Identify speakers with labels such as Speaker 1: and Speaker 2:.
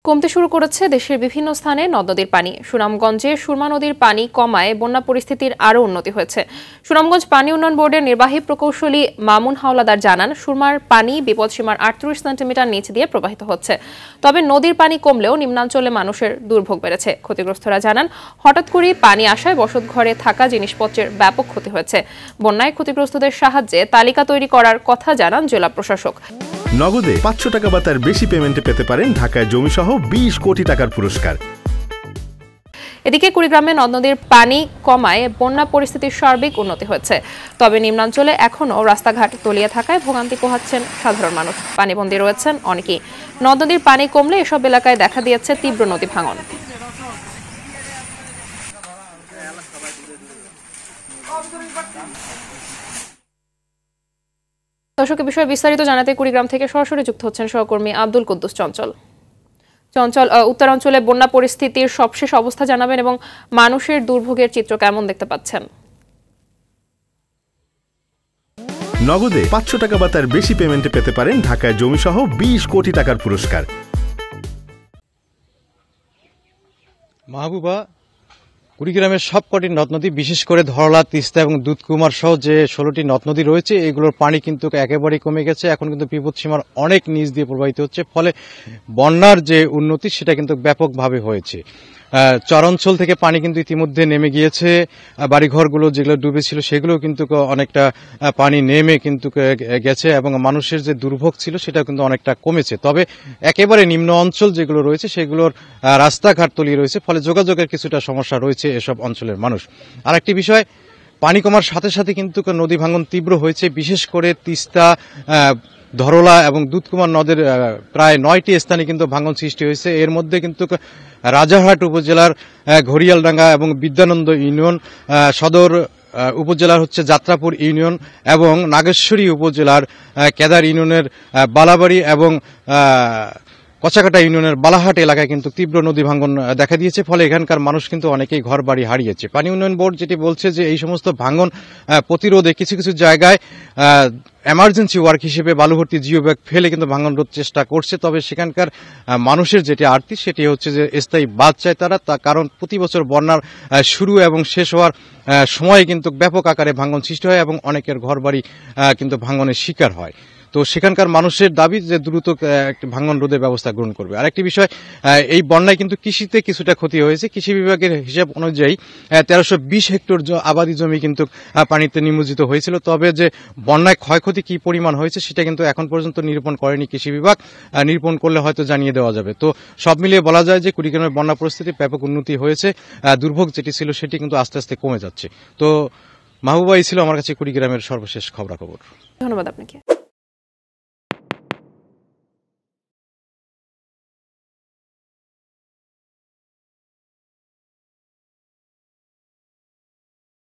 Speaker 1: কমতে শুরু করেছে দেশের বিভিন্ন স্থানে নদ-নদীর পানি। সুনামগঞ্জে সুরমা নদীর পানি কমায় বন্যা পরিস্থিতির আরও উন্নতি হয়েছে। সুনামগঞ্জ পানি উন্নয়ন বোর্ডের নির্বাহী প্রকৌশলী মামুন হাওলাদার জানান, সুরমার পানি বিপদসীমার 38 সেন্টিমিটার নিচ দিয়ে প্রবাহিত হচ্ছে। তবে নদীর পানি কমলেও নিম্নাঞ্চলে মানুষের দুর্ভোগ বেড়েছে। ক্ষতিগ্রস্তরা জানান, হঠাৎ করেই পানি আসায় বসতঘরে থাকা জিনিসপত্রের ব্যাপক ক্ষতি হয়েছে। বন্যায় ক্ষতিগ্রস্তদের সাহায্যে তালিকা তৈরি করার কথা জানান জেলা প্রশাসক।
Speaker 2: নগদে 500 টাকা বা তার বেশি পেমেন্টে পেতে পারেন ঢাকায় জমিসহ 20 কোটি টাকার পুরস্কার।
Speaker 1: এদিকে কুড়িগ্রামে নদ-নদীর পানি কমায় বন্যা পরিস্থিতির সার্বিক উন্নতি হয়েছে। তবে নিম্নাঞ্চলে এখনও রাস্তাঘাট তলিয়ে থাকায় ভোগান্তি পোহাচ্ছেন সাধারণ মানুষ। পানিবন্দী রয়েছেন অনেকেই। নদ-নদীর পানি কমলে এসব এলাকায় দেখা দিয়েছে তীব্র নদী ভাঙন। দর্শক, বিষয়ে বিস্তারিত জানাতে কুড়িগ্রাম থেকে সরাসরি যুক্ত হচ্ছেন সহকর্মী আব্দুল কুদ্দুস চঞ্চল। উত্তরাঞ্চলে বন্যা পরিস্থিতির সবশেষ অবস্থা জানাবেন এবং মানুষের দুর্ভোগের চিত্র কেমন দেখতে পাচ্ছেন?
Speaker 2: নগদে 500 টাকা বা তার বেশি পেমেন্টে পেতে পারেন ঢাকায় জমিসহ 20 কোটি টাকার পুরস্কার।
Speaker 3: মাহবুবা, কুড়িগ্রামের সবকটি নদ নদী, বিশেষ করে ধরলা, তিস্তা এবং দুধকুমার সহ যে 16টি নদ নদী রয়েছে, এগুলোর পানি কিন্তু একেবারেই কমে গেছে। এখন কিন্তু বিপদসীমার অনেক নিচ দিয়ে প্রবাহিত হচ্ছে, ফলে বন্যার যে উন্নতি সেটা কিন্তু ব্যাপকভাবে হয়েছে। চরাঞ্চল থেকে পানি কিন্তু ইতিমধ্যে নেমে গিয়েছে। বাড়িঘরগুলো যেগুলো ডুবেছিল সেগুলো কিন্তু অনেকটা পানি নেমে কিন্তু গেছে এবং মানুষের যে দুর্ভোগ ছিল সেটা কিন্তু অনেকটা কমেছে। তবে একেবারে নিম্ন অঞ্চল যেগুলো রয়েছে সেগুলোর রাস্তাঘাট তলিয়ে রয়েছে, ফলে যোগাযোগের কিছুটা সমস্যা রয়েছে এসব অঞ্চলের মানুষ। আরেকটি বিষয়, পানি কমার সাথে সাথে কিন্তু নদী ভাঙন তীব্র হয়েছে। বিশেষ করে তিস্তা, ধরলা এবং দুধকুমার নদের প্রায় 9টি স্থানে কিন্তু ভাঙন সৃষ্টি হয়েছে। এর মধ্যে কিন্তু রাজারহাট উপজেলার ঘড়িয়ালডাঙ্গা এবং বিদ্যানন্দ ইউনিয়ন, সদর উপজেলার যাত্রাপুর ইউনিয়ন এবং নাগেশ্বরী উপজেলার কেদার ইউনিয়নের বালাবাড়ি এবং কচাকাটা ইউনিয়নের বালাহাট এলাকায় কিন্তু তীব্র নদী ভাঙন দেখা দিয়েছে, ফলে এখানকার মানুষ কিন্তু অনেকেই ঘর বাড়ি হারিয়েছে। পানি উন্নয়ন বোর্ড যেটি বলছে যে এই সমস্ত ভাঙন প্রতিরোধে কিছু কিছু জায়গায় এমার্জেন্সি ওয়ার্ক হিসেবে বালুভর্তি জিও ব্যাগ ফেলে কিন্তু ভাঙন রোধ চেষ্টা করছে। তবে সেখানকার মানুষের যেটি আর্তি সেটি হচ্ছে যে স্থায়ী বাঁধ চায় তারা, কারণ প্রতি বছর বন্যার শুরু এবং শেষ হওয়ার সময়ে কিন্তু ব্যাপক আকারে ভাঙন সৃষ্টি হয় এবং অনেকের ঘর বাড়ি কিন্তু ভাঙনের শিকার হয়। তো সেখানকার মানুষের দাবি যে দ্রুত ভাঙন রোধের ব্যবস্থা গ্রহণ করবে। আরেকটি বিষয়, এই বন্যায় কিন্তু কৃষিতে কিছুটা ক্ষতি হয়েছে। কৃষি বিভাগের হিসাব অনুযায়ী 1320 হেক্টর আবাদি জমি কিন্তু পানিতে নিমজ্জিত হয়েছিল। তবে যে বন্যায় ক্ষয়ক্ষতি কি পরিমাণ হয়েছে সেটা কিন্তু এখন পর্যন্ত নিরূপণ করেনি কৃষি বিভাগ। নিরূপণ করলে হয়তো জানিয়ে দেওয়া যাবে। তো সব মিলিয়ে বলা যায় যে কুড়িগ্রামের বন্যা পরিস্থিতি ব্যাপক উন্নতি হয়েছে। দুর্ভোগ যেটি ছিল সেটি কিন্তু আস্তে আস্তে কমে যাচ্ছে। তো মাহবুবা, এই ছিল আমার কাছে কুড়িগ্রামের সর্বশেষ খবরাখবর।
Speaker 1: ধন্যবাদ আপনাকে।